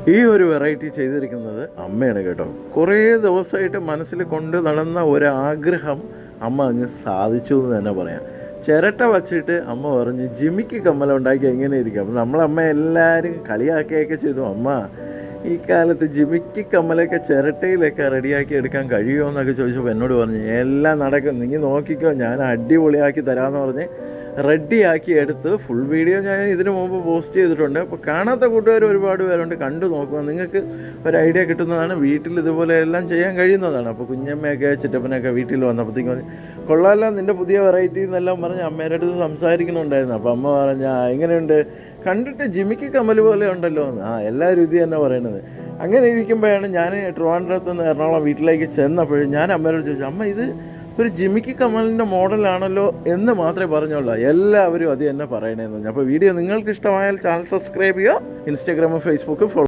ഈ ഒരു വെറൈറ്റി ചെയ്തിരിക്കുന്നത് അമ്മയാണ് കേട്ടോ. കുറേ ദിവസമായിട്ട് മനസ്സിൽ കൊണ്ട് നടന്ന ഒരാഗ്രഹം അമ്മ അങ്ങ് സാധിച്ചു എന്ന് തന്നെ പറയാം. ചിരട്ട വച്ചിട്ട് അമ്മ പറഞ്ഞ് ജിമിക്ക് കമ്മൽ ഉണ്ടാക്കി എങ്ങനെ ഇരിക്കും. അപ്പം നമ്മളമ്മ എല്ലാവരും കളിയാക്കിയൊക്കെ ചെയ്തു. അമ്മ ഈ കാലത്ത് ജിമിക്ക് കമ്മലൊക്കെ ചിരട്ടയിലൊക്കെ റെഡിയാക്കി എടുക്കാൻ കഴിയുമോ എന്നൊക്കെ ചോദിച്ചപ്പോൾ എന്നോട് പറഞ്ഞു എല്ലാം നടക്കും, നിങ്ങൾ നോക്കിക്കോ, ഞാൻ അടിപൊളിയാക്കി തരാമെന്ന് പറഞ്ഞ് റെഡിയാക്കി എടുത്ത് ഫുൾ വീഡിയോ ഞാൻ ഇതിനു മുമ്പ് പോസ്റ്റ് ചെയ്തിട്ടുണ്ട്. അപ്പോൾ കാണാത്ത കൂട്ടുകാർ ഒരുപാട് പേരുണ്ട്, കണ്ടു നോക്കുക, നിങ്ങൾക്ക് ഒരു ഐഡിയ കിട്ടുന്നതാണ്. വീട്ടിൽ ഇതുപോലെ എല്ലാം ചെയ്യാൻ കഴിയുന്നതാണ്. അപ്പോൾ കുഞ്ഞമ്മയൊക്കെ ചിറ്റപ്പനൊക്കെ വീട്ടിൽ വന്നപ്പോഴത്തേക്കും പറഞ്ഞു കൊള്ളാമല്ലോ നിൻ്റെ പുതിയ വെറൈറ്റി എന്നെല്ലാം പറഞ്ഞ് അമ്മേൻ്റെ അടുത്ത് സംസാരിക്കണുണ്ടായിരുന്നു. അപ്പോൾ അമ്മ പറഞ്ഞ എങ്ങനെയുണ്ട്, കണ്ടിട്ട് ജിമിക്ക് കമ്മൽ പോലെ ഉണ്ടല്ലോ എന്ന്. എല്ലാവരും ഇത് തന്നെ പറയണത്. അങ്ങനെ ഇരിക്കുമ്പോഴാണ് ഞാൻ ട്രിവാൻഡ്രത്ത് നിന്ന് എറണാകുളം വീട്ടിലേക്ക് ചെന്നപ്പോഴും ഞാൻ അമ്മയോട് ചോദിച്ചു, അമ്മ ഇത് ഒരു ജിമിക്ക് കമ്മലിൻ്റെ മോഡലാണല്ലോ എന്ന് മാത്രമേ പറഞ്ഞുള്ളൂ. എല്ലാവരും അത് തന്നെ പറയണേന്ന് പറഞ്ഞു. അപ്പോൾ വീഡിയോ നിങ്ങൾക്ക് ഇഷ്ടമായാൽ ചാനൽ സബ്സ്ക്രൈബ് ചെയ്യുക, ഇൻസ്റ്റാഗ്രാമും ഫേസ്ബുക്കും ഫോളോ